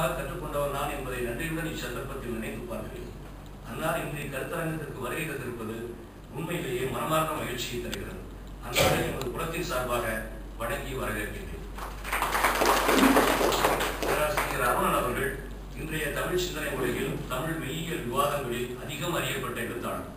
அதிகமாக கற்றுக்கொண்டவர் நான் என்பதை நன்றியுடன் இச்சந்தர்ப்பத்தில் நினைத்து பார்க்கிறேன். அன்னார் இன்றைய கருத்தரங்கத்திற்கு வருகை தந்திருப்பது உண்மையிலேயே மனமார்ந்த மகிழ்ச்சியை தருகிறது. அன்னாரை எமது குலத்தின் சார்பாக வணங்கி வரவேற்கின்றேன். பேராசிரியர் அருணன் அவர்கள் இன்றைய தமிழ் சிந்தனை உலகில் தமிழ் மெய்யியல் விவாதங்களில் அதிகம் அறியப்பட்ட எழுத்தாளர்.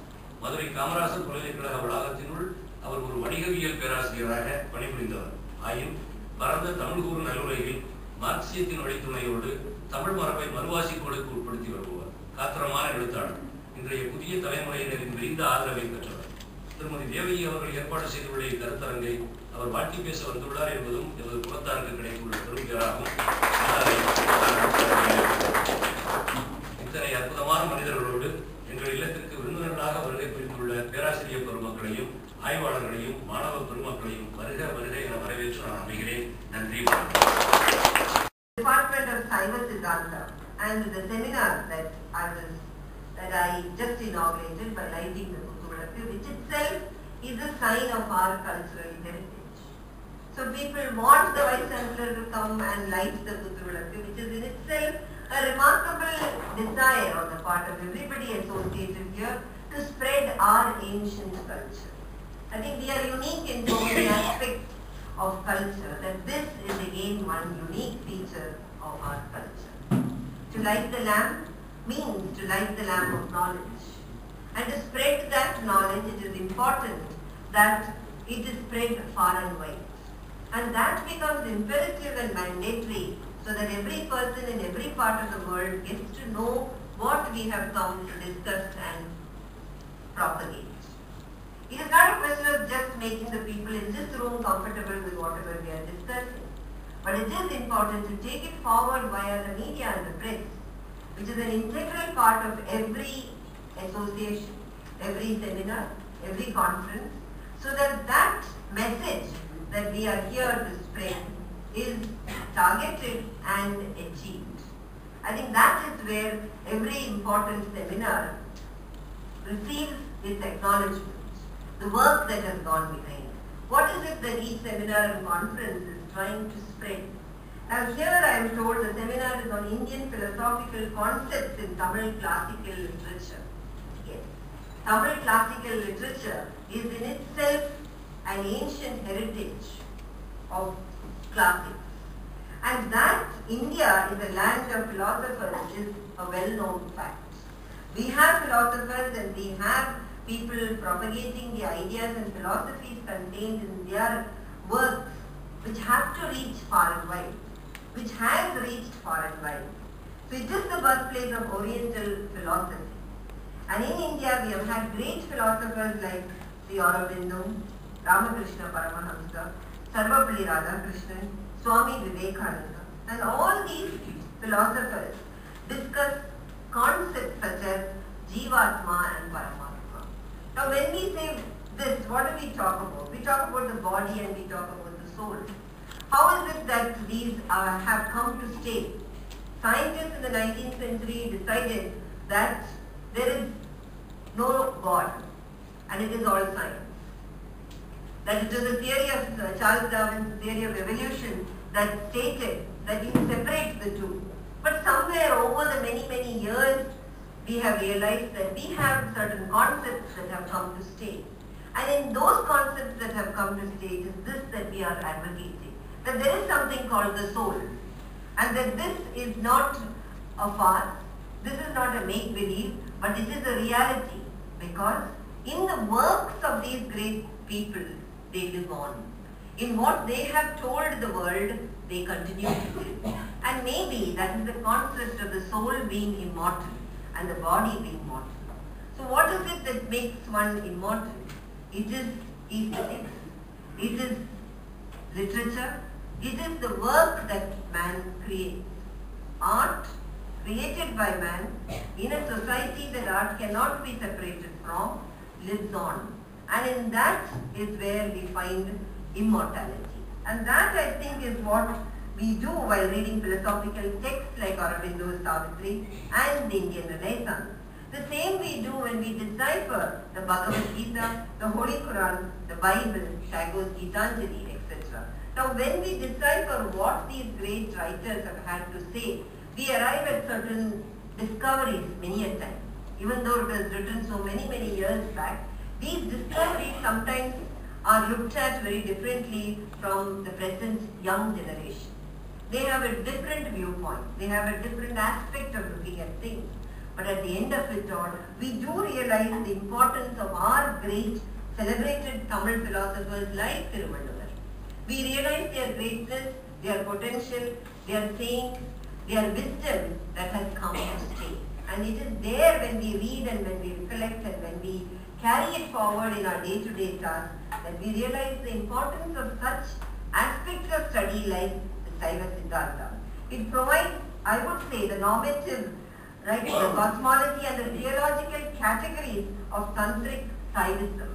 மதுரை காமராசர் பல்கலைக்கழக வளாகத்தினுள் அவர் ஒரு வணிகவியல் பேராசிரியராக பணிபுரிந்தவர். ஆயின் பரந்த தமிழ் கூறு நல்லுலகில் மார்க்சியத்தின் வழித்துணையோடு தமிழ் மரபை மறுவாசிப்புகளுக்கு உட்படுத்தி வருபவர். காத்திரமான எழுத்தாளர். இன்றைய புதிய தலைமுறையினரின் விரிந்த ஆதரவை பெற்றவர். திருமதி தேவகி அவர்கள் ஏற்பாடு செய்துள்ள இக்கருத்தரங்கை அவர் வாழ்த்தி பேச வந்துள்ளார் என்பதும் எமது குலத்தாருக்கு கிடைத்துள்ள பெருமையாகும். இத்தனை அற்புதமான மனிதர்களோடு எங்கள் இல்லத்திற்கு விருந்தினர்களாக வருகை புரிந்துள்ள பேராசிரியர் பெருமக்களையும் ஆய்வாளர்களையும் மாணவ பெருமக்களையும் வருக வருகை என வரவேற்று நான் அமைகிறேன். நன்றி. Department of Cyber Siddhanta and the seminar that I just inaugurated by lighting the Kuthuvilakku, which itself is a sign of our cultural heritage. So people want the Vice Chancellor to come and light the Kuthuvilakku, which is in itself a remarkable desire on the part of everybody associated here to spread our ancient culture. I think we are unique in so many aspects of culture, that this is again one unique feature of our culture. To light the lamp means to light the lamp of knowledge. And to spread that knowledge, it is important that it is spread far and wide. And that becomes imperative and mandatory so that every person in every part of the world gets to know what we have come to discuss and propagate. It is not a question of just making the people in this room comfortable with whatever we are discussing, but it is important to take it forward via the media and the press, which is an integral part of every association, every seminar, every conference, so that that message that we are here to spread is targeted and achieved. I think that is where every important seminar receives its acknowledgement. The work that has gone behind. What is it that each seminar and conference is trying to spread? Now here I am told the seminar is on Indian philosophical concepts in Tamil classical literature. Yes, Tamil classical literature is in itself an ancient heritage of classics. And that India is a land of philosophers is a well-known fact. We have philosophers and we have people propagating the ideas and philosophies contained in their works, which have to reach far and wide, which has reached far and wide. So it is the birthplace of Oriental philosophy. And in India we have had great philosophers like Sri Aurobindo, Ramakrishna Paramahamsa, Sarvapalli Radhakrishnan, Swami Vivekananda, and all these philosophers discuss concepts such as Jivatma and Paramatma. Now when we say this, what do we talk about? We talk about the body and we talk about the soul. How is it that these have come to stay? Scientists in the 19th century decided that there is no God and it is all science. That it was the theory of Charles Darwin's theory of evolution that stated that you separate the two. But somewhere over the many years, we have realized that we have certain concepts that have come to stay. And in those concepts that have come to stay, it is this that we are advocating. That there is something called the soul. And that this is not a farce, this is not a make-believe, but it is a reality. Because in the works of these great people, they live on. In what they have told the world, they continue to live. And maybe that is the concept of the soul being immortal and the body being mortal. So what is it that makes one immortal? It is aesthetics, it is literature, it is the work that man creates. Art created by man in a society that art cannot be separated from lives on. And in that is where we find immortality. And that I think is what we do while reading philosophical texts like Aurobindo's Savitri and the Indian Renaissance. The same we do when we decipher the Bhagavad Gita, the Holy Quran, the Bible, Tagore's Gitanjali, etc. Now when we decipher what these great writers have had to say, we arrive at certain discoveries many a time. Even though it was written so many years back, these discoveries sometimes are looked at very differently from the present young generation. They have a different viewpoint. They have a different aspect of looking at things. But at the end of it all, we do realize the importance of our great celebrated Tamil philosophers like Thiruvalluvar. We realize their greatness, their potential, their sayings, their wisdom that has come to stay. And it is there when we read and when we recollect and when we carry it forward in our day-to-day tasks that we realize the importance of such aspects of study like the Saiva Siddhartha. It provides, I would say, the normative, right, the cosmology and the theological categories of Tantric Saivism.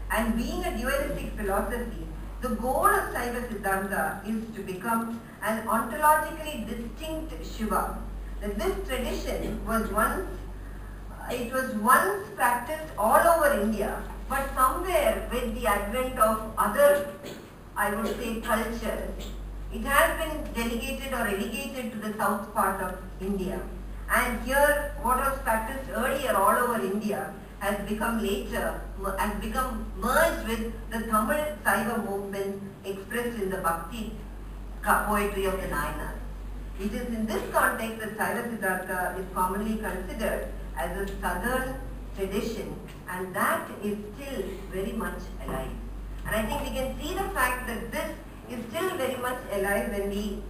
And being a dualistic philosophy, the goal of Saiva Siddhanta is to become an ontologically distinct Shiva. That this tradition was once practiced all over India, but somewhere with the advent of other, I would say, cultures, it has been delegated or relegated to the south part of India. And here, what was practiced earlier all over India has become merged with the Tamil Saiva movement expressed in the Bhakti poetry of the Nayanar. It is in this context that Saiva Siddhartha is commonly considered as a southern tradition, and that is still very much alive. And I think we can see the fact that this is still very much alive when we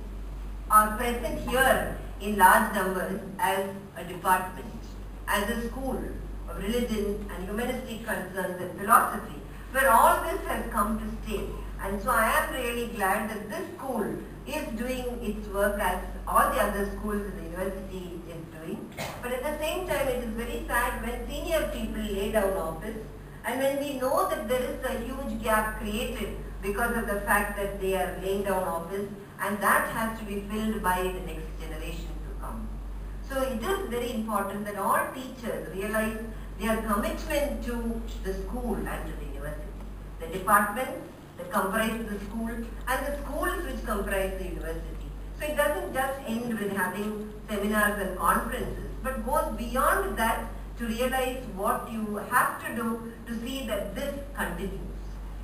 are present here in large numbers as a department, as a school of religion and humanistic concerns and philosophy, where all this has come to stay. And so I am really glad that this school is doing its work as all the other schools in the university is doing. But at the same time, it is very sad when senior people lay down office and when we know that there is a huge gap created because of the fact that they are laying down office, and that has to be filled by the next generation to come. So it is very important that all teachers realize their commitment to the school and to the university. The departments that comprise the school and the schools which comprise the university. So it doesn't just end with having seminars and conferences, but goes beyond that to realize what you have to do to see that this continues.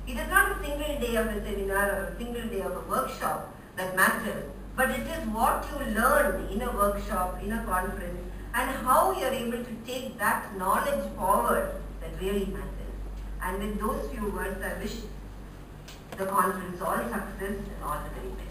It is not a single day of a seminar or a single day of a workshop that matters, but it is what you learn in a workshop, in a conference, and how you are able to take that knowledge forward that really matters. And with those few words, I wish the conference all success and all the very best.